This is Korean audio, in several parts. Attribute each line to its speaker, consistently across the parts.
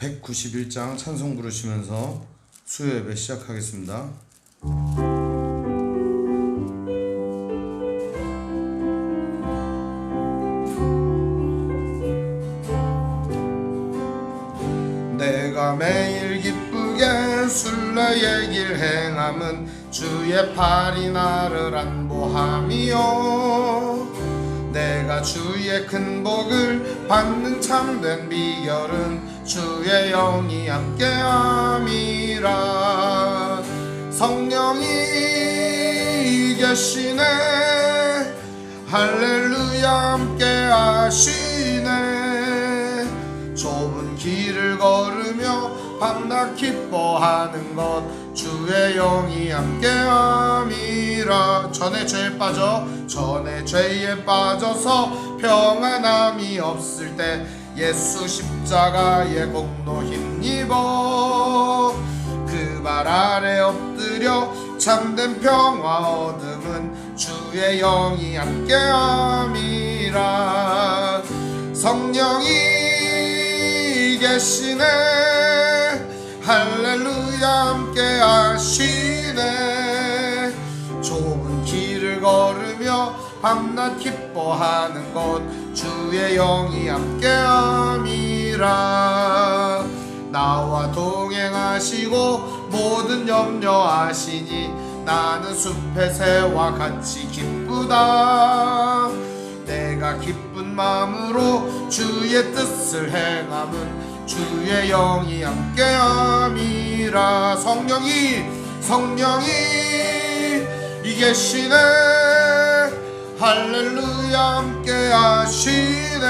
Speaker 1: 191장 찬송 부르시면서 수요 예배 시작하겠습니다. 내가 매일 기쁘게 순례의 길 행함은 주의 팔이 나를 안보함이요, 내가 주의 큰 복을 받는 참된 비결은 주의 영이 함께함이라. 성령이 계시네, 할렐루야 함께하시네. 좁은 길을 걸으며 밤낮 기뻐하는 것 주의 영이 함께함이라. 전에 죄에 빠져서 평안함이 없을 때 예수 십자가의 공로 힘입어 그 발 아래 엎드려 참된 평화 얻음은 주의 영이 함께함이라. 성령이 계시네, 할렐루야 함께하시네. 좁은 길을 걸으며 밤낮 기뻐하는 것 주의 영이 함께함이라. 나와 동행하시고 모든 염려 아시니 나는 숲의 새와 같이 기쁘다. 내가 기쁜 마음으로 주의 뜻을 행함은 주의 영이 함께함이라. 성령이 계시네, 할렐루야 함께하시네.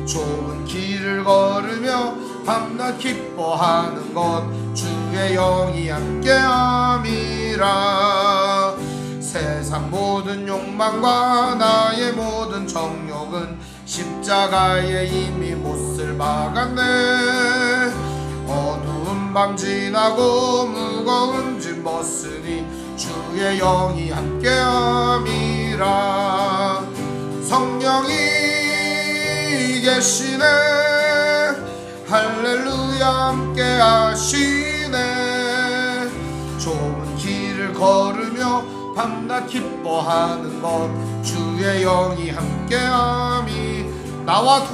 Speaker 1: 좁은 길을 걸으며 밤낮 기뻐하는 것 주의 영이 함께함이라. 세상 모든 욕망과 나의 모든 정욕은 십자가에 이미 못을 박았네. 어두운 밤 지나고 무거운 짐 벗으니 주의 영이 함께함이라. 성령이 계시네, 할렐루야 함께하시네. 좁은 길을 걸으며 밤낮 기뻐하는 것 주의 영이 함께함이. 나와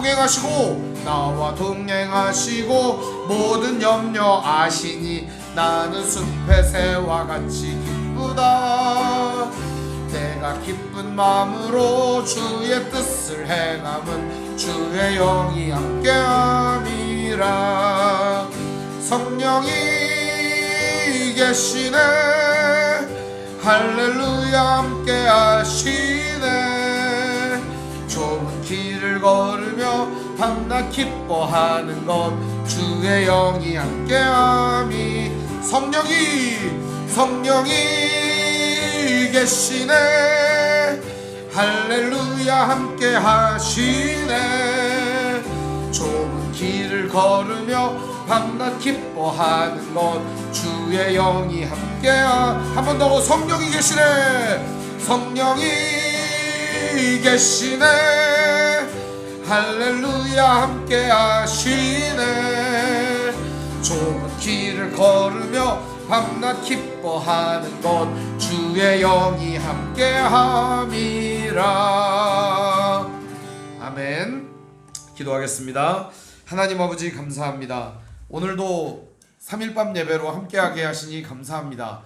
Speaker 1: 동행하시고 모든 염려 아시니 나는 숲의 새와 같이 기쁘다. 내가 기쁜 마음으로 주의 뜻을 행함은 주의 영이 함께함이라. 성령이 계시네, 할렐루야 함께하시네. 좁은 길을 걸으며 밤낮 기뻐하는 것 주의 영이 함께함이. 성령이 계시네, 할렐루야 함께하시네. 좁은 길을 걸으며 밤낮 기뻐하는 것 주의 영이 함께하. 한 번 더. 성령이 계시네, 할렐루야 함께하시네. 좁은 길을 걸으며 밤낮 기뻐하는 것 주의 영이 함께함이라. 아멘. 기도하겠습니다. 하나님 아버지 감사합니다. 오늘도 3일밤 예배로 함께하게 하시니 감사합니다.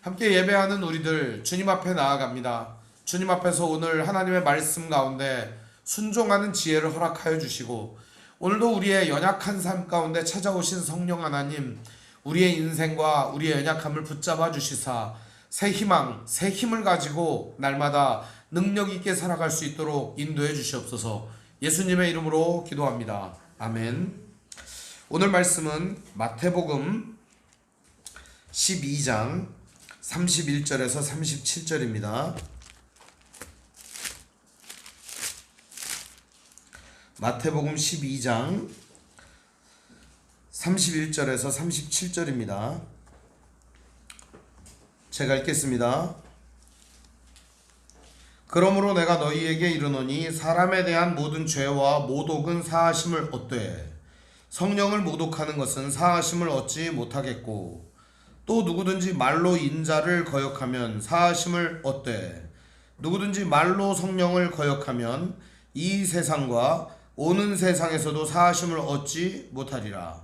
Speaker 1: 함께 예배하는 우리들 주님 앞에 나아갑니다. 주님 앞에서 오늘 하나님의 말씀 가운데 순종하는 지혜를 허락하여 주시고, 오늘도 우리의 연약한 삶 가운데 찾아오신 성령 하나님, 우리의 인생과 우리의 연약함을 붙잡아 주시사 새 희망, 새 힘을 가지고 날마다 능력 있게 살아갈 수 있도록 인도해 주시옵소서. 예수님의 이름으로 기도합니다. 아멘. 오늘 말씀은 마태복음 12장 31절에서 37절입니다. 마태복음 12장 31절에서 37절입니다. 제가 읽겠습니다. 그러므로 내가 너희에게 이르노니 사람에 대한 모든 죄와 모독은 사하심을 얻되 성령을 모독하는 것은 사하심을 얻지 못하겠고 또 누구든지 말로 인자를 거역하면 사하심을 얻되 누구든지 말로 성령을 거역하면 이 세상과 오는 세상에서도 사하심을 얻지 못하리라.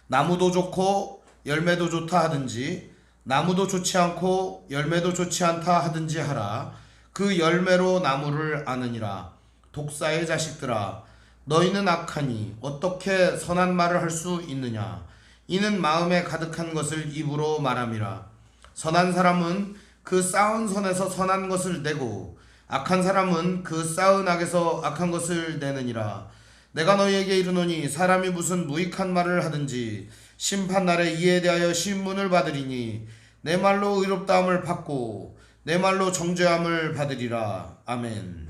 Speaker 1: 나무도 좋고 열매도 좋다 하든지 나무도 좋지 않고 열매도 좋지 않다 하든지 하라. 그 열매로 나무를 아느니라. 독사의 자식들아, 너희는 악하니 어떻게 선한 말을 할 수 있느냐. 이는 마음에 가득한 것을 입으로 말함이라. 선한 사람은 그 쌓은 선에서 선한 것을 내고 악한 사람은 그 쌓은 악에서 악한 것을 내느니라. 내가 너희에게 이르노니 사람이 무슨 무익한 말을 하든지 심판날에 이에 대하여 신문을 받으리니 내 말로 의롭다함을 받고 내 말로 정죄함을 받으리라. 아멘.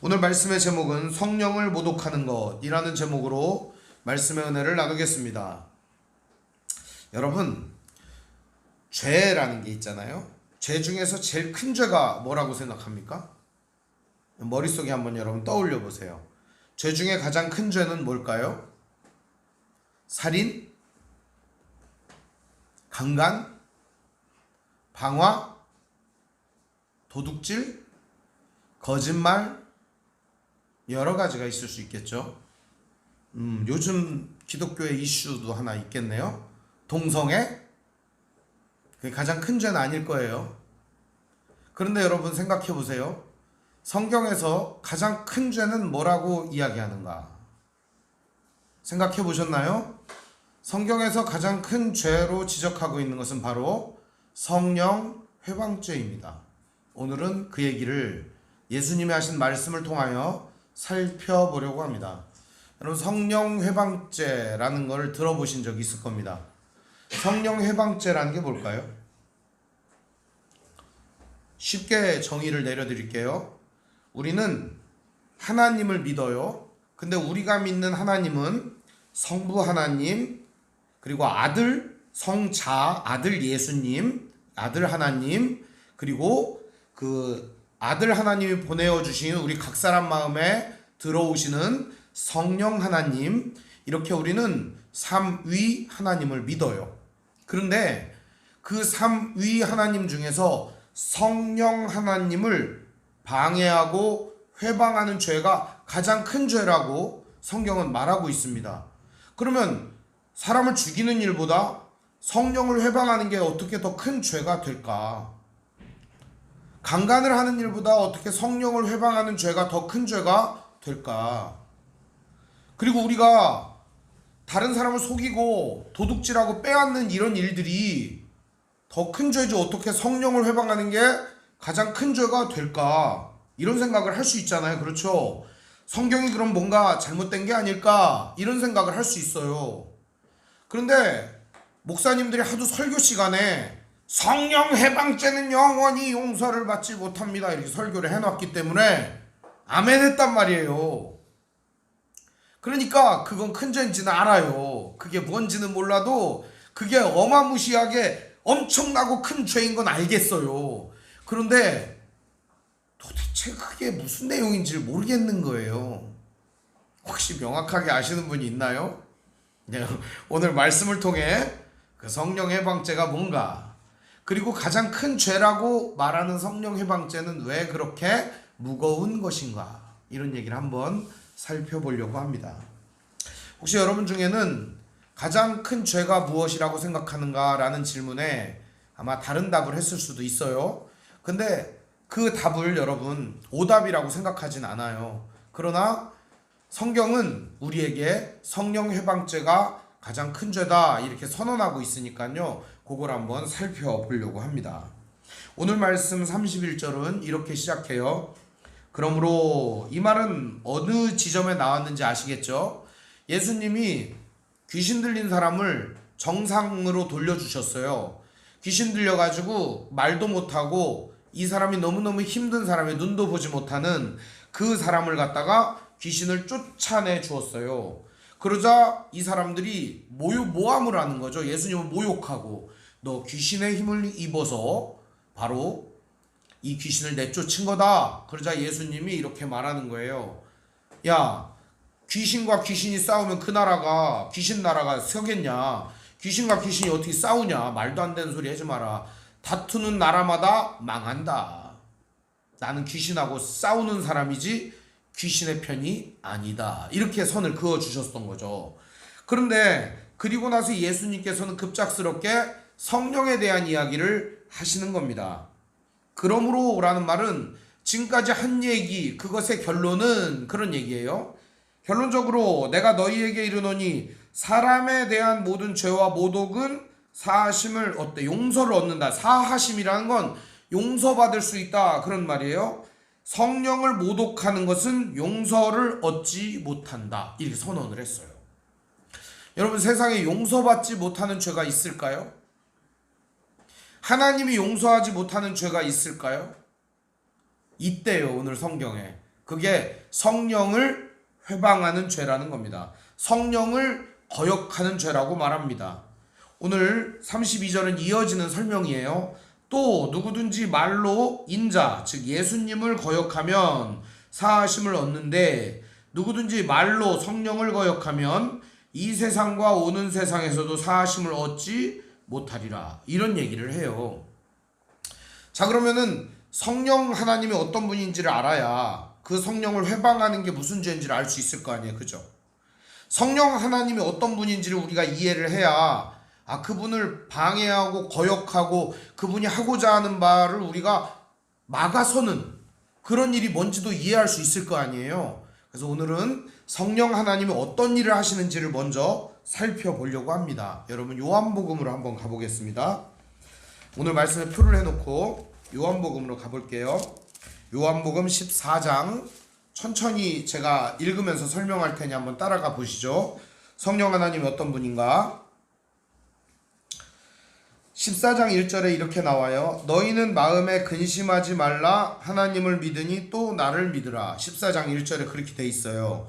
Speaker 1: 오늘 말씀의 제목은 성령을 모독하는 것이라는 제목으로 말씀의 은혜를 나누겠습니다. 여러분, 죄라는 게 있잖아요. 죄 중에서 제일 큰 죄가 뭐라고 생각합니까? 머릿속에 한번 여러분 떠올려 보세요. 죄 중에 가장 큰 죄는 뭘까요? 살인? 강간? 방화? 도둑질? 거짓말? 여러 가지가 있을 수 있겠죠. 요즘 기독교의 이슈도 하나 있겠네요. 동성애? 그게 가장 큰 죄는 아닐 거예요. 그런데 여러분 생각해 보세요. 성경에서 가장 큰 죄는 뭐라고 이야기하는가? 생각해 보셨나요? 성경에서 가장 큰 죄로 지적하고 있는 것은 바로 성령 회방죄입니다. 오늘은 그 얘기를 예수님이 하신 말씀을 통하여 살펴보려고 합니다. 여러분, 성령 회방죄라는 걸 들어보신 적이 있을 겁니다. 성령 회방죄라는 게 뭘까요? 쉽게 정의를 내려드릴게요. 우리는 하나님을 믿어요. 근데 우리가 믿는 하나님은 성부 하나님, 그리고 아들 성자, 아들 예수님, 아들 하나님, 그리고 그 아들 하나님이 보내어 주신 우리 각 사람 마음에 들어오시는 성령 하나님, 이렇게 우리는 삼위 하나님을 믿어요. 그런데 그 삼위 하나님 중에서 성령 하나님을 방해하고 회방하는 죄가 가장 큰 죄라고 성경은 말하고 있습니다. 그러면 사람을 죽이는 일보다 성령을 회방하는 게 어떻게 더 큰 죄가 될까? 강간을 하는 일보다 어떻게 성령을 회방하는 죄가 더 큰 죄가 될까? 그리고 우리가 다른 사람을 속이고 도둑질하고 빼앗는 이런 일들이 더 큰 죄지 어떻게 성령을 회방하는 게 가장 큰 죄가 될까? 이런 생각을 할 수 있잖아요. 그렇죠? 성경이 그럼 뭔가 잘못된 게 아닐까? 이런 생각을 할 수 있어요. 그런데 목사님들이 하도 설교 시간에 성령 회방죄는 영원히 용서를 받지 못합니다, 이렇게 설교를 해놨기 때문에 아멘 했단 말이에요. 그러니까 그건 큰 죄인지는 알아요. 그게 뭔지는 몰라도 그게 어마무시하게 엄청나고 큰 죄인 건 알겠어요. 그런데 도대체 그게 무슨 내용인지 모르겠는 거예요. 혹시 명확하게 아시는 분이 있나요? 네, 오늘 말씀을 통해 그 성령 해방죄가 뭔가, 그리고 가장 큰 죄라고 말하는 성령 해방죄는 왜 그렇게 무거운 것인가, 이런 얘기를 한번 살펴보려고 합니다. 혹시 여러분 중에는 가장 큰 죄가 무엇이라고 생각하는가 라는 질문에 아마 다른 답을 했을 수도 있어요. 근데 그 답을 여러분 오답이라고 생각하진 않아요. 그러나 성경은 우리에게 성령 회방죄가 가장 큰 죄다 이렇게 선언하고 있으니까요, 그걸 한번 살펴보려고 합니다. 오늘 말씀 31절은 이렇게 시작해요. 그러므로 이 말은 어느 지점에 나왔는지 아시겠죠? 예수님이 귀신 들린 사람을 정상으로 돌려주셨어요. 귀신 들려가지고 말도 못하고 이 사람이 너무너무 힘든 사람이 눈도 보지 못하는 그 사람을 갖다가 귀신을 쫓아내 주었어요. 그러자 이 사람들이 모함을 하는 거죠. 예수님을 모욕하고, 너 귀신의 힘을 입어서 바로 이 귀신을 내쫓은 거다. 그러자 예수님이 이렇게 말하는 거예요. 야, 귀신과 귀신이 싸우면 그 나라가 귀신 나라가 서겠냐? 귀신과 귀신이 어떻게 싸우냐? 말도 안 되는 소리 하지 마라. 다투는 나라마다 망한다. 나는 귀신하고 싸우는 사람이지 귀신의 편이 아니다. 이렇게 선을 그어 주셨던 거죠. 그런데 그리고 나서 예수님께서는 급작스럽게 성령에 대한 이야기를 하시는 겁니다. 그러므로 라는 말은 지금까지 한 얘기, 그것의 결론은 그런 얘기예요. 결론적으로 내가 너희에게 이르노니 사람에 대한 모든 죄와 모독은 사하심을 용서를 얻는다. 사하심이라는 건 용서받을 수 있다, 그런 말이에요. 성령을 모독하는 것은 용서를 얻지 못한다, 이렇게 선언을 했어요. 여러분, 세상에 용서받지 못하는 죄가 있을까요? 하나님이 용서하지 못하는 죄가 있을까요? 있대요, 오늘 성경에. 그게 성령을 회방하는 죄라는 겁니다. 성령을 거역하는 죄라고 말합니다. 오늘 32절은 이어지는 설명이에요. 또 누구든지 말로 인자, 즉 예수님을 거역하면 사하심을 얻는데, 누구든지 말로 성령을 거역하면 이 세상과 오는 세상에서도 사하심을 얻지 못하리라, 이런 얘기를 해요. 자, 그러면은 성령 하나님이 어떤 분인지를 알아야 그 성령을 회방하는 게 무슨 죄인지를 알 수 있을 거 아니에요, 그죠? 성령 하나님이 어떤 분인지를 우리가 이해를 해야 그분을 방해하고 거역하고 그분이 하고자 하는 바를 우리가 막아서는 그런 일이 뭔지도 이해할 수 있을 거 아니에요. 그래서 오늘은 성령 하나님이 어떤 일을 하시는지를 먼저 살펴보려고 합니다. 여러분, 요한복음으로 한번 가보겠습니다. 오늘 말씀에 표를 해놓고 요한복음으로 가볼게요. 요한복음 14장, 천천히 제가 읽으면서 설명할 테니 한번 따라가 보시죠. 성령 하나님이 어떤 분인가? 14장 1절에 이렇게 나와요. 너희는 마음에 근심하지 말라. 하나님을 믿으니 또 나를 믿으라. 14장 1절에 그렇게 돼 있어요.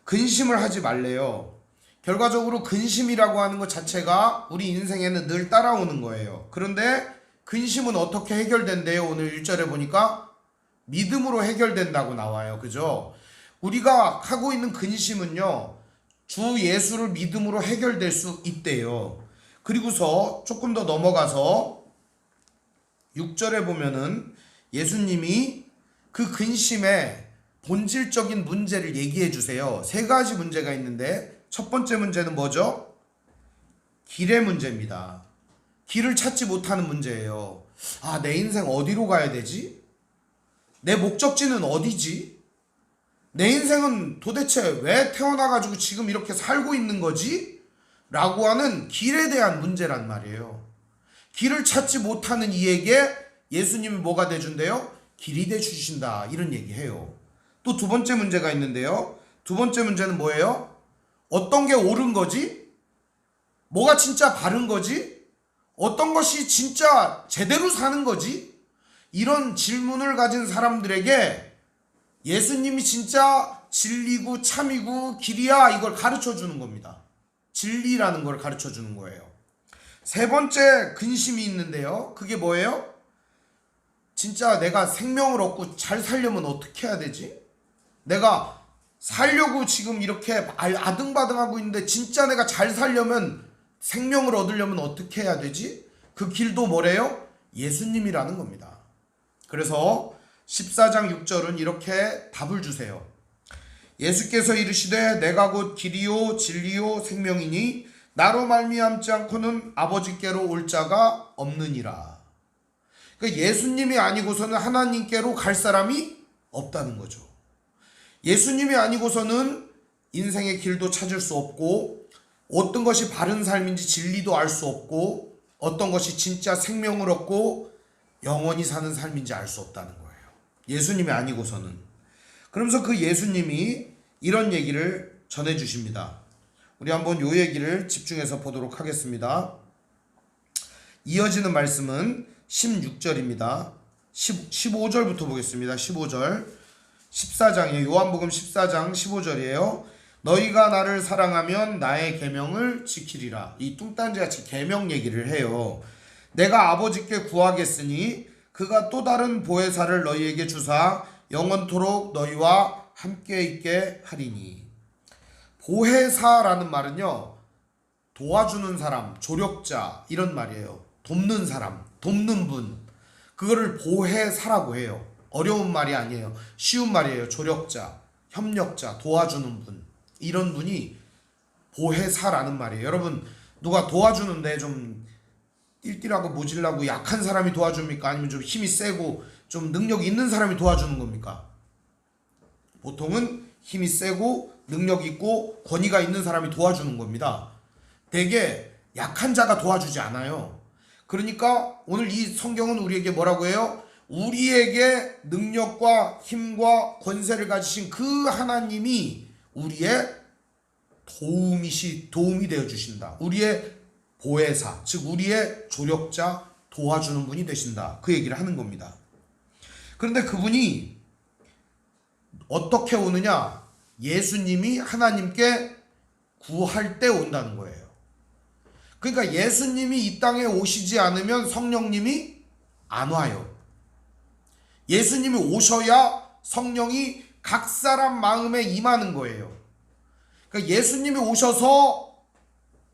Speaker 1: 근심을 하지 말래요. 결과적으로 근심이라고 하는 것 자체가 우리 인생에는 늘 따라오는 거예요. 그런데 근심은 어떻게 해결된대요? 오늘 1절에 보니까 믿음으로 해결된다고 나와요. 그죠? 우리가 하고 있는 근심은요, 주 예수를 믿음으로 해결될 수 있대요. 그리고서 조금 더 넘어가서 6절에 보면은 예수님이 그 근심의 본질적인 문제를 얘기해 주세요. 세 가지 문제가 있는데 첫 번째 문제는 뭐죠? 길의 문제입니다. 길을 찾지 못하는 문제예요. 내 인생 어디로 가야 되지? 내 목적지는 어디지? 내 인생은 도대체 왜 태어나가지고 지금 이렇게 살고 있는 거지? 라고 하는 길에 대한 문제란 말이에요. 길을 찾지 못하는 이에게 예수님이 뭐가 돼준대요? 길이 돼주신다, 이런 얘기해요. 또 두 번째 문제가 있는데요. 두 번째 문제는 뭐예요? 어떤 게 옳은 거지? 뭐가 진짜 바른 거지? 어떤 것이 진짜 제대로 사는 거지? 이런 질문을 가진 사람들에게 예수님이 진짜 진리고 참이고 길이야, 이걸 가르쳐 주는 겁니다. 진리라는 걸 가르쳐 주는 거예요. 세 번째 근심이 있는데요. 그게 뭐예요? 진짜 내가 생명을 얻고 잘 살려면 어떻게 해야 되지? 내가 살려고 지금 이렇게 아등바등하고 있는데 진짜 내가 잘 살려면, 생명을 얻으려면 어떻게 해야 되지? 그 길도 뭐래요? 예수님이라는 겁니다. 그래서 14장 6절은 이렇게 답을 주세요. 예수께서 이르시되 내가 곧 길이요 진리요 생명이니 나로 말미암지 않고는 아버지께로 올 자가 없느니라. 그러니까 예수님이 아니고서는 하나님께로 갈 사람이 없다는 거죠. 예수님이 아니고서는 인생의 길도 찾을 수 없고, 어떤 것이 바른 삶인지 진리도 알 수 없고, 어떤 것이 진짜 생명을 얻고 영원히 사는 삶인지 알 수 없다는 거예요. 예수님이 아니고서는. 그러면서 그 예수님이 이런 얘기를 전해주십니다. 우리 한번 요 얘기를 집중해서 보도록 하겠습니다. 이어지는 말씀은 16절입니다. 15절부터 보겠습니다. 15절. 14장이에요. 요한복음 14장 15절이에요. 너희가 나를 사랑하면 나의 계명을 지키리라. 이 뚱딴지같이 계명 얘기를 해요. 내가 아버지께 구하겠으니 그가 또 다른 보혜사를 너희에게 주사 영원토록 너희와 함께 있게 하리니. 보혜사라는 말은요, 도와주는 사람, 조력자 이런 말이에요. 돕는 사람, 돕는 분, 그거를 보혜사라고 해요. 어려운 말이 아니에요. 쉬운 말이에요. 조력자, 협력자, 도와주는 분, 이런 분이 보혜사라는 말이에요. 여러분, 누가 도와주는데 좀 띨띨하고 모질라고 약한 사람이 도와줍니까? 아니면 좀 힘이 세고 좀 능력 있는 사람이 도와주는 겁니까? 보통은 힘이 세고 능력 있고 권위가 있는 사람이 도와주는 겁니다. 대개 약한 자가 도와주지 않아요. 그러니까 오늘 이 성경은 우리에게 뭐라고 해요? 우리에게 능력과 힘과 권세를 가지신 그 하나님이 우리의 도움이 되어 주신다. 우리의 보혜사, 즉 우리의 조력자, 도와주는 분이 되신다. 그 얘기를 하는 겁니다. 그런데 그분이 어떻게 오느냐? 예수님이 하나님께 구할 때 온다는 거예요. 그러니까 예수님이 이 땅에 오시지 않으면 성령님이 안 와요. 예수님이 오셔야 성령이 각 사람 마음에 임하는 거예요. 그러니까 예수님이 오셔서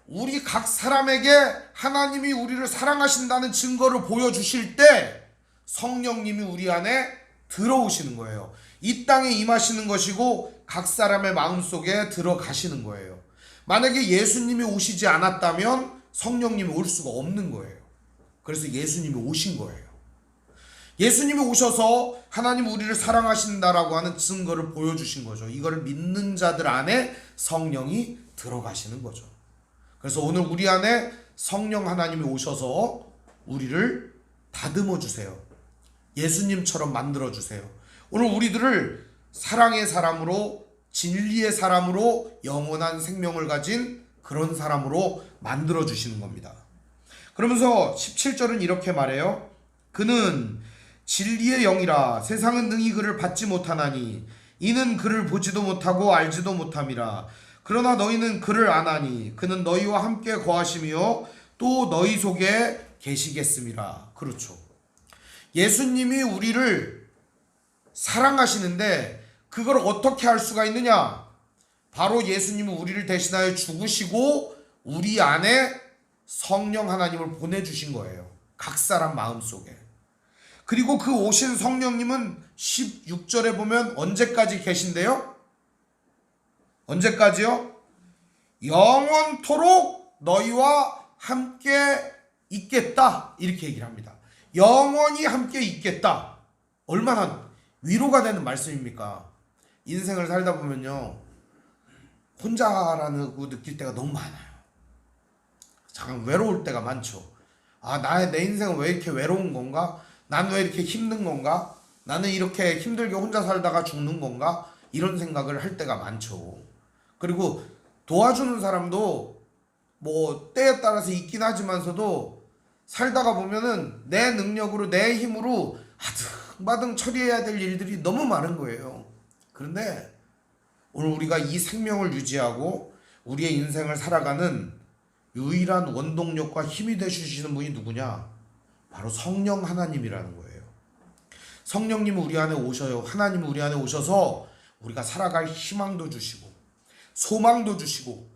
Speaker 1: 우리 각 사람에게 하나님이 우리를 사랑하신다는 증거를 보여주실 때 성령님이 우리 안에 들어오시는 거예요. 이 땅에 임하시는 것이고 각 사람의 마음속에 들어가시는 거예요. 만약에 예수님이 오시지 않았다면 성령님이 올 수가 없는 거예요. 그래서 예수님이 오신 거예요. 예수님이 오셔서 하나님 우리를 사랑하신다라고 하는 증거를 보여주신 거죠. 이거를 믿는 자들 안에 성령이 들어가시는 거죠. 그래서 오늘 우리 안에 성령 하나님이 오셔서 우리를 다듬어 주세요. 예수님처럼 만들어 주세요. 오늘 우리들을 사랑의 사람으로, 진리의 사람으로, 영원한 생명을 가진 그런 사람으로 만들어 주시는 겁니다. 그러면서 17절은 이렇게 말해요. 그는 진리의 영이라 세상은 능히 그를 받지 못하나니 이는 그를 보지도 못하고 알지도 못함이라. 그러나 너희는 그를 아나니 그는 너희와 함께 거하시며 또 너희 속에 계시겠음이라. 그렇죠. 예수님이 우리를 사랑하시는데 그걸 어떻게 할 수가 있느냐? 바로 예수님은 우리를 대신하여 죽으시고 우리 안에 성령 하나님을 보내주신 거예요. 각 사람 마음속에. 그리고 그 오신 성령님은 16절에 보면 언제까지 계신대요? 언제까지요? 영원토록 너희와 함께 있겠다. 이렇게 얘기를 합니다. 영원히 함께 있겠다. 얼마나 위로가 되는 말씀입니까? 인생을 살다 보면요, 혼자라고 느낄 때가 너무 많아요. 잠깐 외로울 때가 많죠. 내 인생은 왜 이렇게 외로운 건가? 나는 왜 이렇게 힘든 건가? 나는 이렇게 힘들게 혼자 살다가 죽는 건가? 이런 생각을 할 때가 많죠. 그리고 도와주는 사람도 뭐 때에 따라서 있긴 하지만서도 살다가 보면은 내 능력으로, 내 힘으로 아등바등 처리해야 될 일들이 너무 많은 거예요. 그런데 오늘 우리가 이 생명을 유지하고 우리의 인생을 살아가는 유일한 원동력과 힘이 되주시는 분이 누구냐? 바로 성령 하나님이라는 거예요. 성령님은 우리 안에 오셔요. 하나님은 우리 안에 오셔서 우리가 살아갈 희망도 주시고 소망도 주시고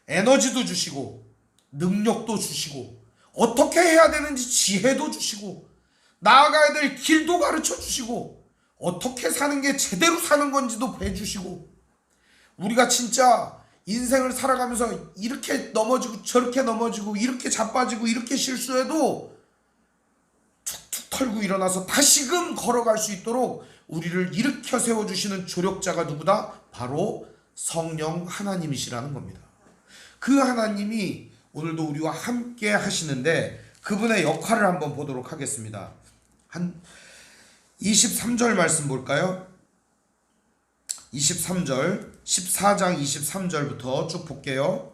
Speaker 1: 에너지도 주시고 능력도 주시고 어떻게 해야 되는지 지혜도 주시고 나아가야 될 길도 가르쳐 주시고 어떻게 사는 게 제대로 사는 건지도 배주시고 우리가 진짜 인생을 살아가면서 이렇게 넘어지고 저렇게 넘어지고 이렇게 자빠지고 이렇게 실수해도 툭툭 털고 일어나서 다시금 걸어갈 수 있도록 우리를 일으켜 세워주시는 조력자가 누구다? 바로 성령 하나님이시라는 겁니다. 그 하나님이 오늘도 우리와 함께 하시는데 그분의 역할을 한번 보도록 하겠습니다. 한 23절 말씀 볼까요? 23절 14장 23절부터 쭉 볼게요.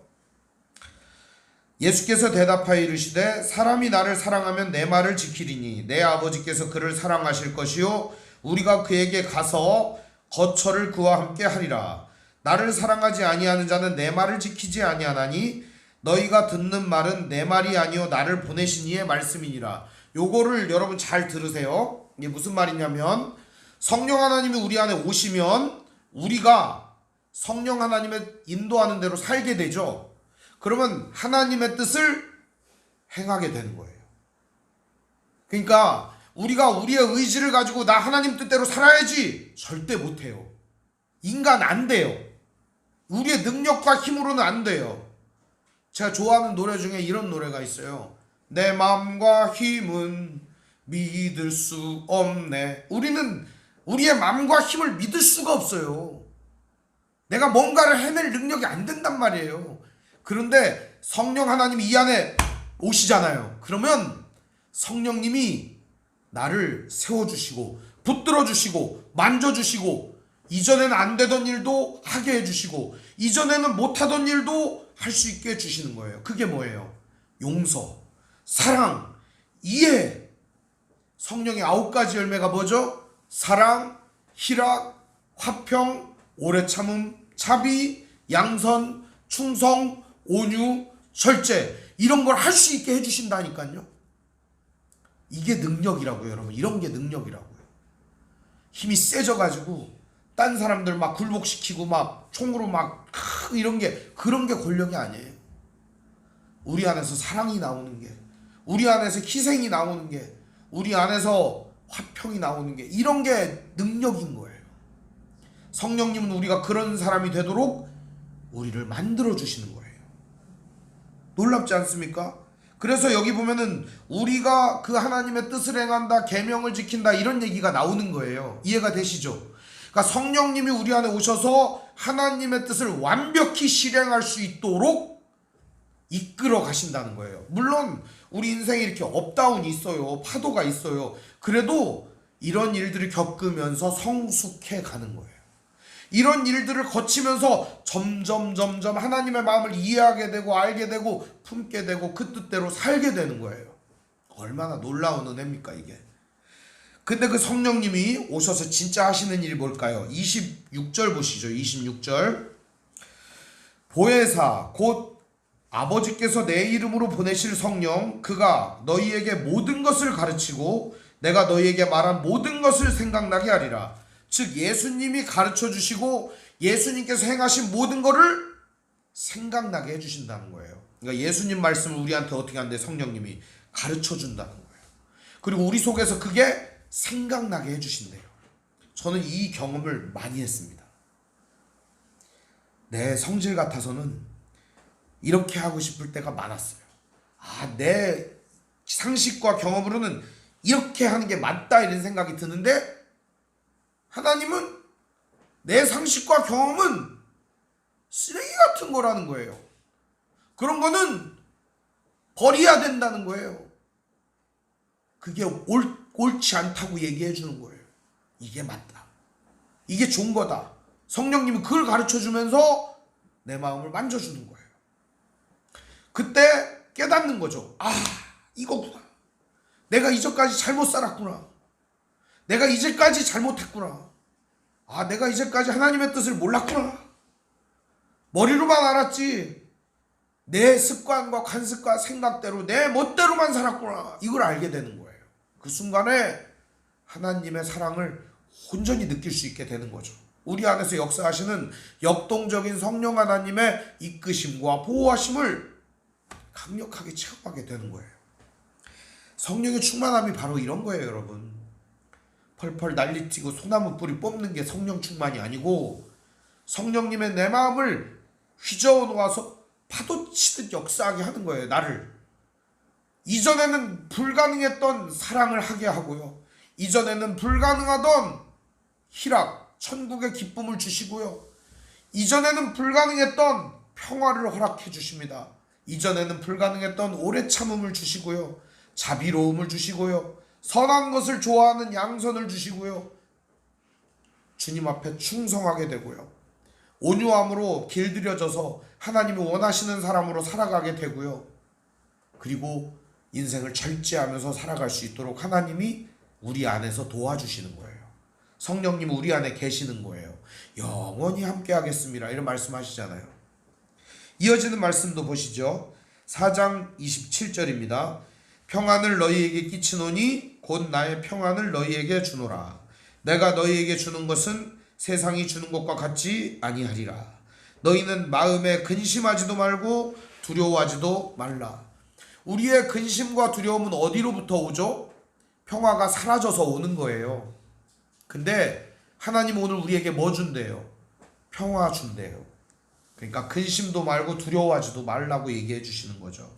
Speaker 1: 예수께서 대답하여 이르시되 사람이 나를 사랑하면 내 말을 지키리니 내 아버지께서 그를 사랑하실 것이요 우리가 그에게 가서 거처를 그와 함께 하리라. 나를 사랑하지 아니하는 자는 내 말을 지키지 아니하나니 너희가 듣는 말은 내 말이 아니요 나를 보내신 이의 말씀이니라. 요거를 여러분 잘 들으세요. 이게 무슨 말이냐면 성령 하나님이 우리 안에 오시면 우리가 성령 하나님의 인도하는 대로 살게 되죠. 그러면 하나님의 뜻을 행하게 되는 거예요. 그러니까 우리가 우리의 의지를 가지고 나 하나님 뜻대로 살아야지 절대 못해요. 인간 안 돼요. 우리의 능력과 힘으로는 안 돼요. 제가 좋아하는 노래 중에 이런 노래가 있어요. 내 마음과 힘은 믿을 수 없네. 우리는 우리의 마음과 힘을 믿을 수가 없어요. 내가 뭔가를 해낼 능력이 안 된단 말이에요. 그런데 성령 하나님이 이 안에 오시잖아요. 그러면 성령님이 나를 세워주시고 붙들어주시고 만져주시고 이전에는 안 되던 일도 하게 해주시고 이전에는 못하던 일도 할 수 있게 해주시는 거예요. 그게 뭐예요? 용서, 사랑, 이해. 성령의 9가지 열매가 뭐죠? 사랑, 희락, 화평, 오래 참음, 자비, 양선, 충성, 온유, 절제. 이런 걸 할 수 있게 해주신다니까요. 이게 능력이라고요, 여러분. 이런 게 능력이라고요. 힘이 세져가지고 딴 사람들 막 굴복시키고 막 총으로 막 이런 게, 그런 게 권력이 아니에요. 우리 안에서 사랑이 나오는 게, 우리 안에서 희생이 나오는 게, 우리 안에서 화평이 나오는 게, 이런 게 능력인 거예요. 성령님은 우리가 그런 사람이 되도록 우리를 만들어 주시는 거예요. 놀랍지 않습니까? 그래서 여기 보면은 우리가 그 하나님의 뜻을 행한다, 계명을 지킨다, 이런 얘기가 나오는 거예요. 이해가 되시죠? 그러니까 성령님이 우리 안에 오셔서 하나님의 뜻을 완벽히 실행할 수 있도록 이끌어 가신다는 거예요. 물론 우리 인생에 이렇게 업다운이 있어요. 파도가 있어요. 그래도 이런 일들을 겪으면서 성숙해 가는 거예요. 이런 일들을 거치면서 점점 하나님의 마음을 이해하게 되고 알게 되고 품게 되고 그 뜻대로 살게 되는 거예요. 얼마나 놀라운 은혜입니까 이게. 근데 그 성령님이 오셔서 진짜 하시는 일이 뭘까요? 26절 보시죠. 26절. 보혜사 곧 아버지께서 내 이름으로 보내실 성령, 그가 너희에게 모든 것을 가르치고 내가 너희에게 말한 모든 것을 생각나게 하리라. 즉 예수님이 가르쳐 주시고 예수님께서 행하신 모든 것을 생각나게 해주신다는 거예요. 그러니까 예수님 말씀을 우리한테 어떻게 하는데 성령님이 가르쳐 준다는 거예요. 그리고 우리 속에서 그게 생각나게 해주신대요. 저는 이 경험을 많이 했습니다. 내 성질 같아서는 이렇게 하고 싶을 때가 많았어요. 내 상식과 경험으로는 이렇게 하는 게 맞다 이런 생각이 드는데 하나님은 내 상식과 경험은 쓰레기 같은 거라는 거예요. 그런 거는 버려야 된다는 거예요. 그게 옳지 않다고 얘기해 주는 거예요. 이게 맞다. 이게 좋은 거다. 성령님이 그걸 가르쳐 주면서 내 마음을 만져주는 거예요. 그때 깨닫는 거죠. 이거구나. 내가 이제까지 잘못 살았구나. 내가 이제까지 잘못했구나. 내가 이제까지 하나님의 뜻을 몰랐구나. 머리로만 알았지 내 습관과 관습과 생각대로 내 멋대로만 살았구나. 이걸 알게 되는 거예요. 그 순간에 하나님의 사랑을 온전히 느낄 수 있게 되는 거죠. 우리 안에서 역사하시는 역동적인 성령 하나님의 이끄심과 보호하심을 강력하게 체험하게 되는 거예요. 성령의 충만함이 바로 이런 거예요, 여러분. 펄펄 난리튀고 소나무 뿌리 뽑는 게 성령 충만이 아니고 성령님의 내 마음을 휘저어 놓아서 파도 치듯 역사하게 하는 거예요. 나를 이전에는 불가능했던 사랑을 하게 하고요, 이전에는 불가능하던 희락, 천국의 기쁨을 주시고요, 이전에는 불가능했던 평화를 허락해 주십니다. 이전에는 불가능했던 오래 참음을 주시고요, 자비로움을 주시고요, 선한 것을 좋아하는 양선을 주시고요, 주님 앞에 충성하게 되고요, 온유함으로 길들여져서 하나님이 원하시는 사람으로 살아가게 되고요, 그리고 인생을 절제하면서 살아갈 수 있도록 하나님이 우리 안에서 도와주시는 거예요. 성령님은 우리 안에 계시는 거예요. 영원히 함께 하겠습니다 이런 말씀하시잖아요. 이어지는 말씀도 보시죠. 4장 27절입니다. 평안을 너희에게 끼치노니 곧 나의 평안을 너희에게 주노라. 내가 너희에게 주는 것은 세상이 주는 것과 같지 아니하리라. 너희는 마음에 근심하지도 말고 두려워하지도 말라. 우리의 근심과 두려움은 어디로부터 오죠? 평화가 사라져서 오는 거예요. 근데 하나님 오늘 우리에게 뭐 준대요? 평화 준대요. 그러니까 근심도 말고 두려워하지도 말라고 얘기해 주시는 거죠.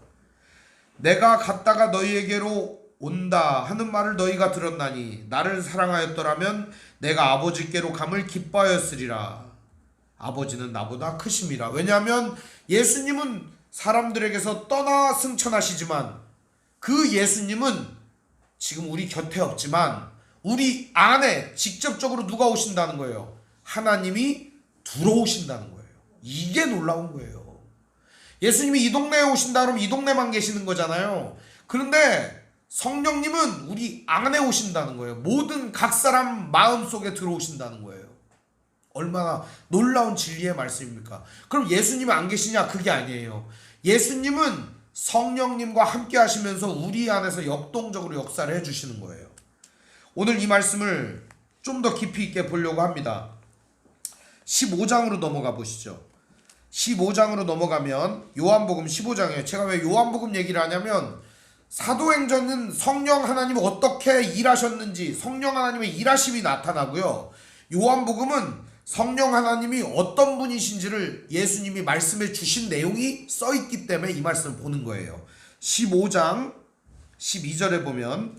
Speaker 1: 내가 갔다가 너희에게로 온다 하는 말을 너희가 들었나니 나를 사랑하였더라면 내가 아버지께로 감을 기뻐하였으리라. 아버지는 나보다 크심이라. 왜냐하면 예수님은 사람들에게서 떠나 승천하시지만 그 예수님은 지금 우리 곁에 없지만 우리 안에 직접적으로 누가 오신다는 거예요? 하나님이 들어오신다는 거예요. 이게 놀라운 거예요. 예수님이 이 동네에 오신다 그러면 이 동네만 계시는 거잖아요. 그런데 성령님은 우리 안에 오신다는 거예요. 모든 각 사람 마음속에 들어오신다는 거예요. 얼마나 놀라운 진리의 말씀입니까? 그럼 예수님이 안 계시냐? 그게 아니에요. 예수님은 성령님과 함께 하시면서 우리 안에서 역동적으로 역사를 해주시는 거예요. 오늘 이 말씀을 좀 더 깊이 있게 보려고 합니다. 15장으로 넘어가 보시죠. 15장으로 넘어가면 요한복음 15장이에요. 제가 왜 요한복음 얘기를 하냐면 사도행전은 성령 하나님이 어떻게 일하셨는지 성령 하나님의 일하심이 나타나고요. 요한복음은 성령 하나님이 어떤 분이신지를 예수님이 말씀해 주신 내용이 써있기 때문에 이 말씀을 보는 거예요. 15장 12절에 보면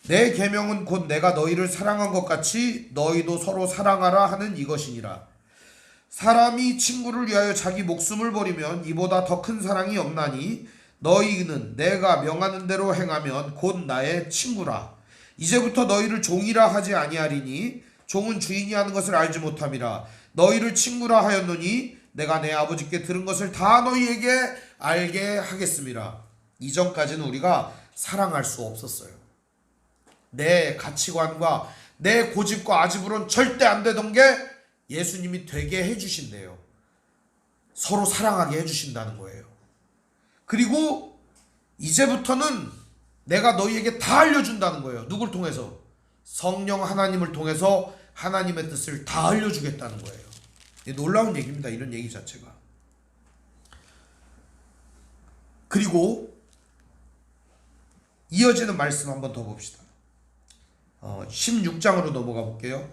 Speaker 1: 내 계명은 곧 내가 너희를 사랑한 것 같이 너희도 서로 사랑하라 하는 이것이니라. 사람이 친구를 위하여 자기 목숨을 버리면 이보다 더 큰 사랑이 없나니 너희는 내가 명하는 대로 행하면 곧 나의 친구라. 이제부터 너희를 종이라 하지 아니하리니 종은 주인이 하는 것을 알지 못함이라. 너희를 친구라 하였노니 내가 내 아버지께 들은 것을 다 너희에게 알게 하겠습니다. 이전까지는 우리가 사랑할 수 없었어요. 내 가치관과 내 고집과 아집으로는 절대 안 되던 게 예수님이 되게 해주신대요. 서로 사랑하게 해주신다는 거예요. 그리고 이제부터는 내가 너희에게 다 알려준다는 거예요. 누굴 통해서? 성령 하나님을 통해서 하나님의 뜻을 다 알려주겠다는 거예요. 놀라운 얘기입니다. 이런 얘기 자체가. 그리고 이어지는 말씀 한번 더 봅시다. 16장으로 넘어가 볼게요.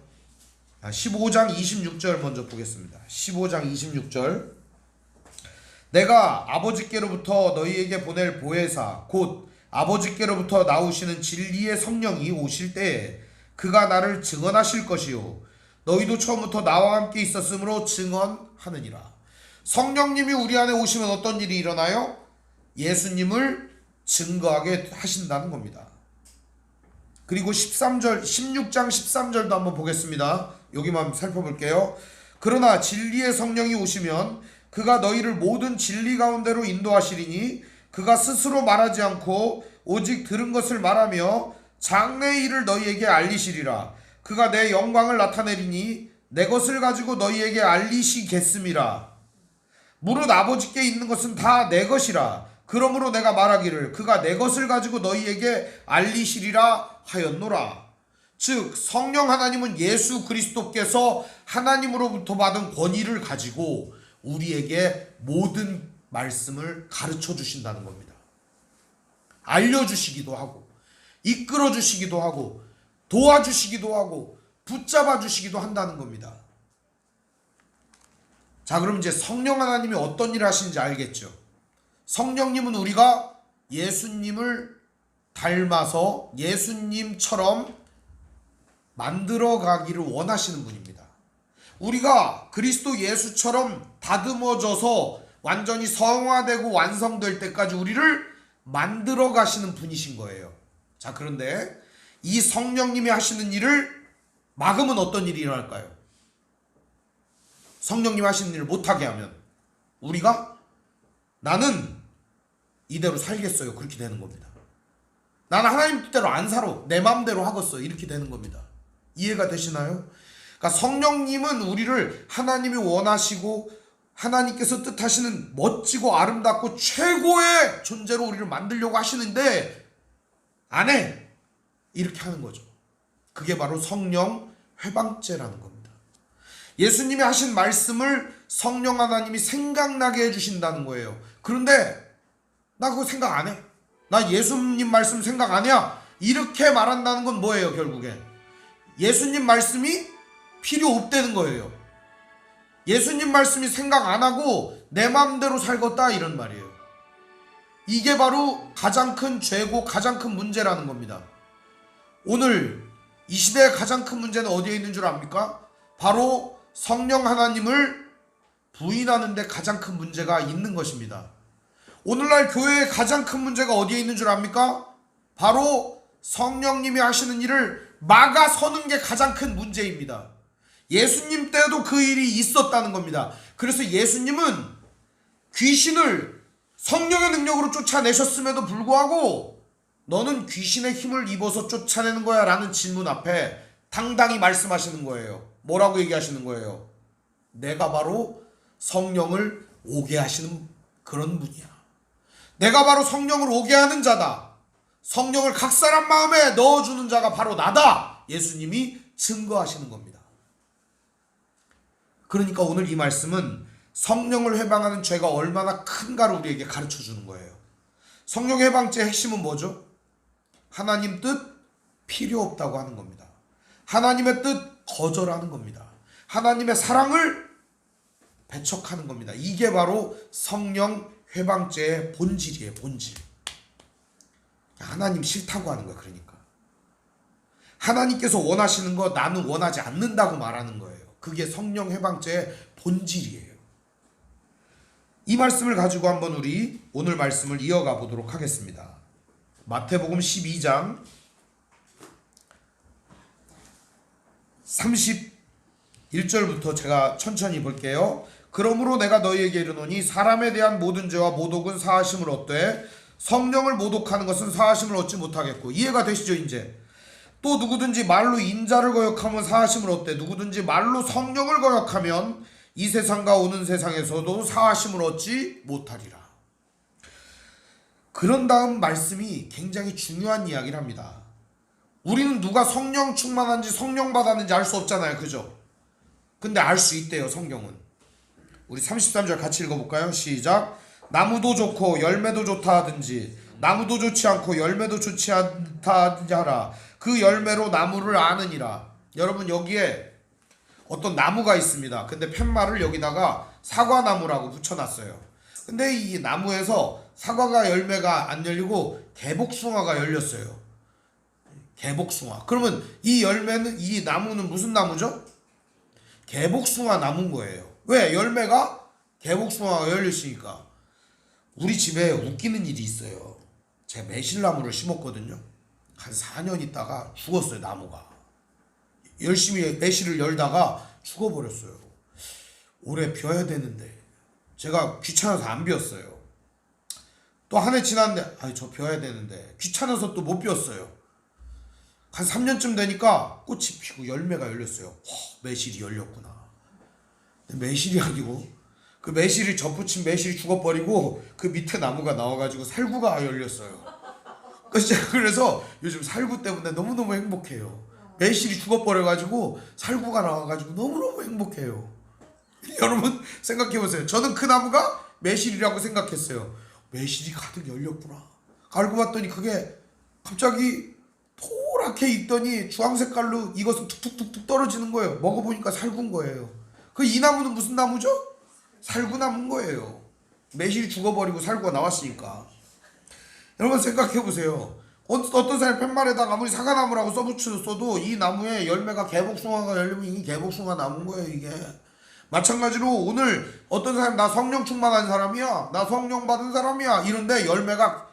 Speaker 1: 15장 26절 먼저 보겠습니다. 15장 26절 내가 아버지께로부터 너희에게 보낼 보혜사 곧 아버지께로부터 나오시는 진리의 성령이 오실 때에 그가 나를 증언하실 것이요 너희도 처음부터 나와 함께 있었으므로 증언하느니라. 성령님이 우리 안에 오시면 어떤 일이 일어나요? 예수님을 증거하게 하신다는 겁니다. 그리고 16장 13절도 한번 보겠습니다. 여기만 살펴볼게요. 그러나 진리의 성령이 오시면 그가 너희를 모든 진리 가운데로 인도하시리니 그가 스스로 말하지 않고 오직 들은 것을 말하며 장래의 일을 너희에게 알리시리라. 그가 내 영광을 나타내리니 내 것을 가지고 너희에게 알리시겠음이라. 무릇 아버지께 있는 것은 다 내 것이라. 그러므로 내가 말하기를 그가 내 것을 가지고 너희에게 알리시리라 하였노라. 즉 성령 하나님은 예수 그리스도께서 하나님으로부터 받은 권위를 가지고 우리에게 모든 말씀을 가르쳐 주신다는 겁니다. 알려주시기도 하고 이끌어 주시기도 하고 도와주시기도 하고 붙잡아 주시기도 한다는 겁니다. 자, 그럼 이제 성령 하나님이 어떤 일을 하시는지 알겠죠? 성령님은 우리가 예수님을 닮아서 예수님처럼 만들어 가기를 원하시는 분입니다. 우리가 그리스도 예수처럼 다듬어져서 완전히 성화되고 완성될 때까지 우리를 만들어 가시는 분이신 거예요. 자, 그런데 이 성령님이 하시는 일을 막으면 어떤 일이 일어날까요? 성령님 하시는 일을 못하게 하면 우리가 나는 이대로 살겠어요. 그렇게 되는 겁니다. 나는 하나님 뜻대로 안 살아. 내 마음대로 하겠어. 이렇게 되는 겁니다. 이해가 되시나요? 그러니까 성령님은 우리를 하나님이 원하시고 하나님께서 뜻하시는 멋지고 아름답고 최고의 존재로 우리를 만들려고 하시는데 안 해. 이렇게 하는 거죠. 그게 바로 성령 회방죄라는 겁니다. 예수님이 하신 말씀을 성령 하나님이 생각나게 해주신다는 거예요. 그런데 나 그거 생각 안 해. 나 예수님 말씀 생각 안 해. 이렇게 말한다는 건 뭐예요? 결국에 예수님 말씀이 필요 없다는 거예요. 예수님 말씀이 생각 안 하고 내 마음대로 살겠다 이런 말이에요. 이게 바로 가장 큰 죄고 가장 큰 문제라는 겁니다. 오늘 이 시대의 가장 큰 문제는 어디에 있는 줄 압니까? 바로 성령 하나님을 부인하는 데 가장 큰 문제가 있는 것입니다. 오늘날 교회의 가장 큰 문제가 어디에 있는 줄 압니까? 바로 성령님이 하시는 일을 막아서는 게 가장 큰 문제입니다. 예수님 때도 그 일이 있었다는 겁니다. 그래서 예수님은 귀신을 성령의 능력으로 쫓아내셨음에도 불구하고 너는 귀신의 힘을 입어서 쫓아내는 거야 라는 질문 앞에 당당히 말씀하시는 거예요. 뭐라고 얘기하시는 거예요? 내가 바로 성령을 오게 하시는 그런 분이야. 내가 바로 성령을 오게 하는 자다. 성령을 각 사람 마음에 넣어주는 자가 바로 나다. 예수님이 증거하시는 겁니다. 그러니까 오늘 이 말씀은 성령을 해방하는 죄가 얼마나 큰가를 우리에게 가르쳐주는 거예요. 성령 해방죄의 핵심은 뭐죠? 하나님 뜻 필요 없다고 하는 겁니다. 하나님의 뜻 거절하는 겁니다. 하나님의 사랑을 배척하는 겁니다. 이게 바로 성령 회방죄의 본질이에요. 본질. 하나님 싫다고 하는 거야. 그러니까 하나님께서 원하시는 거 나는 원하지 않는다고 말하는 거예요. 그게 성령 회방죄의 본질이에요. 이 말씀을 가지고 한번 우리 오늘 말씀을 이어가 보도록 하겠습니다. 마태복음 12장 31절부터 제가 천천히 볼게요. 그러므로 내가 너희에게 이르노니 사람에 대한 모든 죄와 모독은 사하심을 얻되 성령을 모독하는 것은 사하심을 얻지 못하겠고. 이해가 되시죠? 이제 또 누구든지 말로 인자를 거역하면 사하심을 얻되 누구든지 말로 성령을 거역하면 이 세상과 오는 세상에서도 사하심을 얻지 못하리라. 그런 다음 말씀이 굉장히 중요한 이야기를 합니다. 우리는 누가 성령 충만한지 성령 받았는지 알 수 없잖아요. 그죠? 근데 알 수 있대요. 성경은. 우리 33절 같이 읽어볼까요? 시작. 나무도 좋고 열매도 좋다 하든지 나무도 좋지 않고 열매도 좋지 않다 하든지 하라. 그 열매로 나무를 아느니라. 여러분 여기에 어떤 나무가 있습니다. 근데 팻말을 여기다가 사과나무라고 붙여놨어요. 근데 이 나무에서 사과가 열매가 안 열리고 개복숭아가 열렸어요. 개복숭아. 그러면 이 열매는, 이 나무는 무슨 나무죠? 개복숭아 나무인 거예요. 왜? 열매가 개복숭아가 열렸으니까. 우리 집에 웃기는 일이 있어요. 제가 매실나무를 심었거든요. 한 4년 있다가 죽었어요. 나무가. 열심히 매실을 열다가 죽어버렸어요. 올해 비워야 되는데 제가 귀찮아서 안 비웠어요. 또 한 해 지났는데 저 비워야 되는데 귀찮아서 또 못 비웠어요. 한 3년쯤 되니까 꽃이 피고 열매가 열렸어요. 매실이 열렸구나. 매실이 아니고 그 매실이 접붙인 매실이 죽어버리고 그 밑에 나무가 나와가지고 살구가 열렸어요. 그래서 요즘 살구 때문에 너무너무 행복해요. 매실이 죽어버려가지고 살구가 나와가지고 너무너무 행복해요. 여러분 생각해보세요. 저는 그 나무가 매실이라고 생각했어요. 매실이 가득 열렸구나. 알고 봤더니 그게 갑자기 포랗게 익더니 주황색깔로 익어서 툭툭툭툭 떨어지는 거예요. 먹어보니까 살구인 거예요. 그 이 나무는 무슨 나무죠? 살구나무인 거예요. 매실이 죽어버리고 살구가 나왔으니까. 여러분 생각해보세요. 어떤 사람이 팻말에다가 아무리 사과나무라고 써도 이 나무에 열매가 개복숭아가 열리면 이게 개복숭아 나무인 거예요. 이게 마찬가지로 오늘 어떤 사람이 나 성령 충만한 사람이야, 나 성령 받은 사람이야 이런데 열매가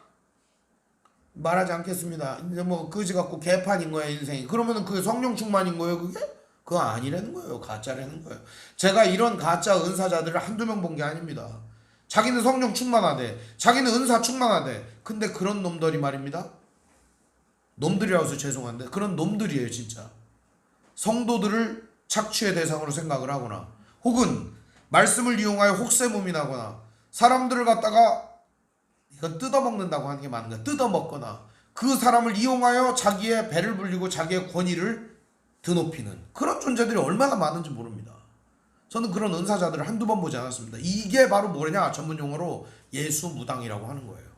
Speaker 1: 말하지 않겠습니다. 이제 뭐 그지 같고 개판인 거야 인생이. 그러면은 그게 성령 충만인 거예요. 그게? 그거 아니라는 거예요. 가짜라는 거예요. 제가 이런 가짜 은사자들을 한두 명 본 게 아닙니다. 자기는 성령 충만하대, 자기는 은사 충만하대. 근데 그런 놈들이 말입니다. 놈들이라고 해서 죄송한데 그런 놈들이에요. 진짜 성도들을 착취의 대상으로 생각을 하거나 혹은 말씀을 이용하여 혹세무민 하거나 사람들을 갖다가 이건 뜯어먹는다고 하는 게 맞는 거야. 뜯어먹거나 그 사람을 이용하여 자기의 배를 불리고 자기의 권위를 드높이는 그런 존재들이 얼마나 많은지 모릅니다. 저는 그런 은사자들을 한두 번 보지 않았습니다. 이게 바로 뭐냐? 전문 용어로 예수무당이라고 하는 거예요.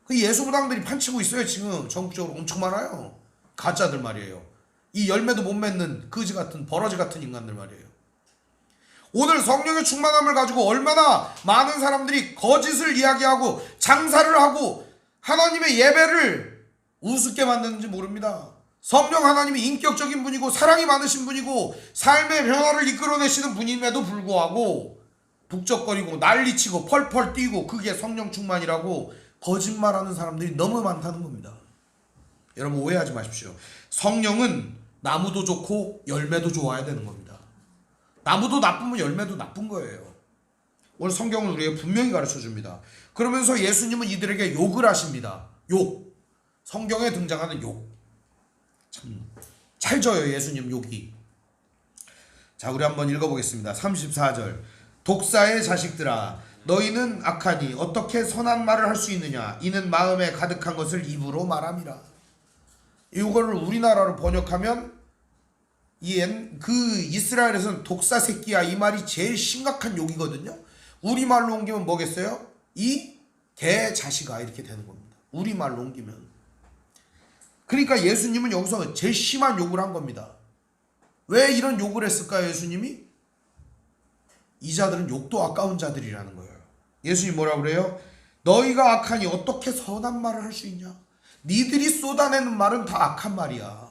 Speaker 1: 그 예수무당들이 판치고 있어요. 지금 전국적으로 엄청 많아요. 가짜들 말이에요. 이 열매도 못 맺는 거지 같은 버러지 같은 인간들 말이에요. 오늘 성령의 충만함을 가지고 얼마나 많은 사람들이 거짓을 이야기하고 장사를 하고 하나님의 예배를 우습게 만드는지 모릅니다. 성령 하나님이 인격적인 분이고 사랑이 많으신 분이고 삶의 변화를 이끌어내시는 분임에도 불구하고 북적거리고 난리치고 펄펄 뛰고 그게 성령 충만이라고 거짓말하는 사람들이 너무 많다는 겁니다. 여러분 오해하지 마십시오. 성령은 나무도 좋고 열매도 좋아야 되는 겁니다. 나무도 나쁘면 열매도 나쁜 거예요. 오늘 성경은 우리에게 분명히 가르쳐줍니다. 그러면서 예수님은 이들에게 욕을 하십니다. 욕. 성경에 등장하는 욕. 참 찰져요 예수님 욕이. 자 우리 한번 읽어보겠습니다. 34절. 독사의 자식들아 너희는 악하니 어떻게 선한 말을 할 수 있느냐. 이는 마음에 가득한 것을 입으로 말함이라. 이거를 우리나라로 번역하면 그 이스라엘에서는 독사 새끼야 이 말이 제일 심각한 욕이거든요. 우리말로 옮기면 뭐겠어요? 이 개자식아 이렇게 되는 겁니다. 우리말로 옮기면. 그러니까 예수님은 여기서 제일 심한 욕을 한 겁니다. 왜 이런 욕을 했을까요 예수님이? 이 자들은 욕도 아까운 자들이라는 거예요. 예수님 뭐라고 그래요? 너희가 악하니 어떻게 선한 말을 할 수 있냐. 니들이 쏟아내는 말은 다 악한 말이야.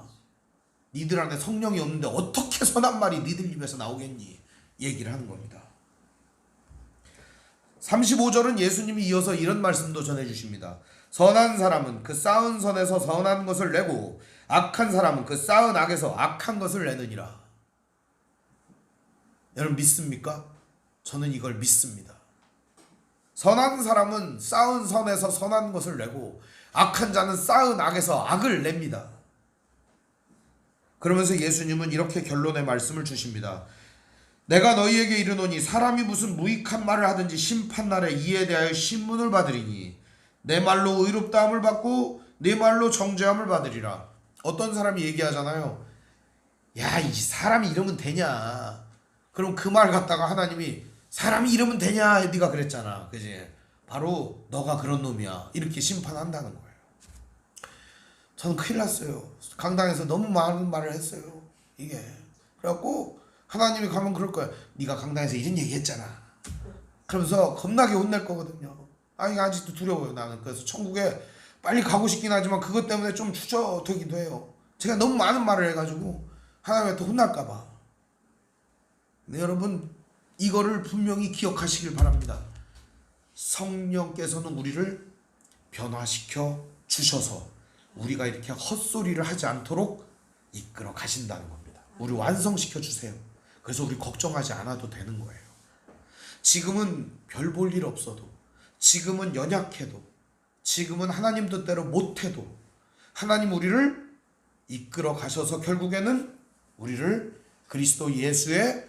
Speaker 1: 니들 안에 성령이 없는데 어떻게 선한 말이 니들 입에서 나오겠니? 얘기를 하는 겁니다. 35절은 예수님이 이어서 이런 말씀도 전해주십니다. 선한 사람은 그 쌓은 선에서 선한 것을 내고 악한 사람은 그 쌓은 악에서 악한 것을 내느니라. 여러분 믿습니까? 저는 이걸 믿습니다. 선한 사람은 쌓은 선에서 선한 것을 내고 악한 자는 쌓은 악에서 악을 냅니다. 그러면서 예수님은 이렇게 결론의 말씀을 주십니다. 내가 너희에게 이르노니 사람이 무슨 무익한 말을 하든지 심판날에 이에 대하여 신문을 받으리니 내 말로 의롭다함을 받고 내 말로 정죄함을 받으리라. 어떤 사람이 얘기하잖아요. 야, 이 사람이 이러면 되냐. 그럼 그 말 갖다가 하나님이 사람이 이러면 되냐 네가 그랬잖아. 그지? 바로 너가 그런 놈이야. 이렇게 심판한다는 거예요. 저는 큰일 났어요. 강당에서 너무 많은 말을 했어요. 이게. 그래갖고 하나님이 가면 그럴 거야. 네가 강당에서 이런 얘기 했잖아. 그러면서 겁나게 혼낼 거거든요. 아니 아직도 두려워요 나는. 그래서 천국에 빨리 가고 싶긴 하지만 그것 때문에 좀 주저되기도 해요. 제가 너무 많은 말을 해가지고 하나님한테 혼날까 봐. 네, 여러분 이거를 분명히 기억하시길 바랍니다. 성령께서는 우리를 변화시켜 주셔서 우리가 이렇게 헛소리를 하지 않도록 이끌어 가신다는 겁니다. 우리 완성시켜 주세요. 그래서 우리 걱정하지 않아도 되는 거예요. 지금은 별 볼 일 없어도, 지금은 연약해도, 지금은 하나님 뜻대로 못해도 하나님 우리를 이끌어 가셔서 결국에는 우리를 그리스도 예수의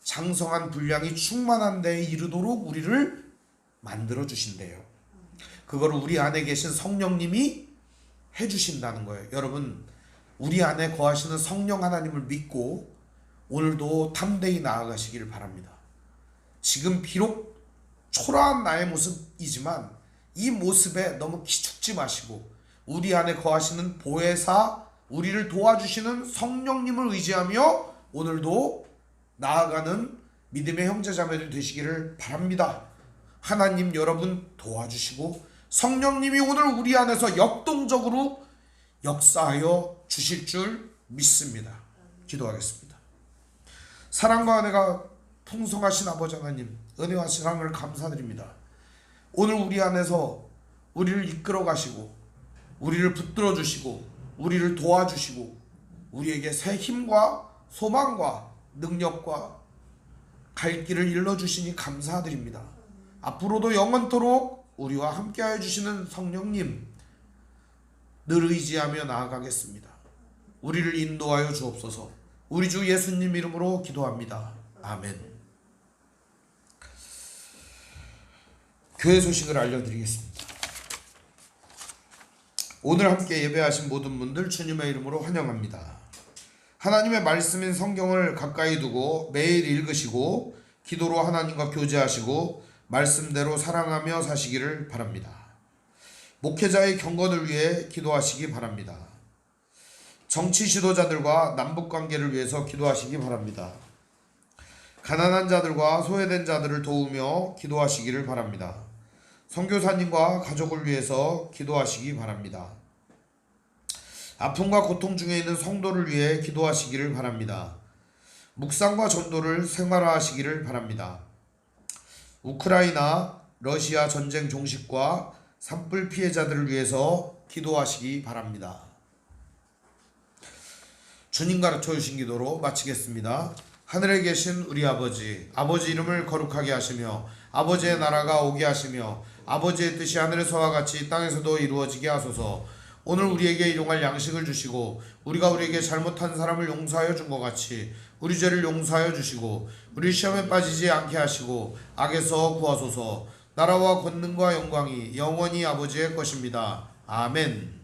Speaker 1: 장성한 분량이 충만한 데에 이르도록 우리를 만들어 주신대요. 그걸 우리 안에 계신 성령님이 해주신다는 거예요. 여러분 우리 안에 거하시는 성령 하나님을 믿고 오늘도 담대히 나아가시길 바랍니다. 지금 비록 초라한 나의 모습이지만 이 모습에 너무 기죽지 마시고 우리 안에 거하시는 보혜사 우리를 도와주시는 성령님을 의지하며 오늘도 나아가는 믿음의 형제자매들 되시기를 바랍니다. 하나님 여러분 도와주시고 성령님이 오늘 우리 안에서 역동적으로 역사하여 주실 줄 믿습니다. 기도하겠습니다. 사랑과 은혜가 풍성하신 아버지 하나님 은혜와 사랑을 감사드립니다. 오늘 우리 안에서 우리를 이끌어 가시고 우리를 붙들어 주시고 우리를 도와주시고 우리에게 새 힘과 소망과 능력과 갈 길을 일러주시니 감사드립니다. 앞으로도 영원토록 우리와 함께하여 주시는 성령님 늘 의지하며 나아가겠습니다. 우리를 인도하여 주옵소서. 우리 주 예수님 이름으로 기도합니다. 아멘. 교회 소식을 알려드리겠습니다. 오늘 함께 예배하신 모든 분들 주님의 이름으로 환영합니다. 하나님의 말씀인 성경을 가까이 두고 매일 읽으시고 기도로 하나님과 교제하시고 말씀대로 사랑하며 사시기를 바랍니다. 목회자의 경건을 위해 기도하시기 바랍니다. 정치 지도자들과 남북관계를 위해서 기도하시기 바랍니다. 가난한 자들과 소외된 자들을 도우며 기도하시기를 바랍니다. 선교사님과 가족을 위해서 기도하시기 바랍니다. 아픔과 고통 중에 있는 성도를 위해 기도하시기를 바랍니다. 묵상과 전도를 생활화하시기를 바랍니다. 우크라이나, 러시아 전쟁 종식과 산불 피해자들을 위해서 기도하시기 바랍니다. 주님 가르쳐 주신 기도로 마치겠습니다. 하늘에 계신 우리 아버지, 아버지 이름을 거룩하게 하시며 아버지의 나라가 오게 하시며 아버지의 뜻이 하늘에서와 같이 땅에서도 이루어지게 하소서. 오늘 우리에게 일용할 양식을 주시고 우리가 우리에게 잘못한 사람을 용서하여 준 것 같이 우리 죄를 용서하여 주시고 우리 시험에 빠지지 않게 하시고 악에서 구하소서. 나라와 권능과 영광이 영원히 아버지의 것입니다. 아멘.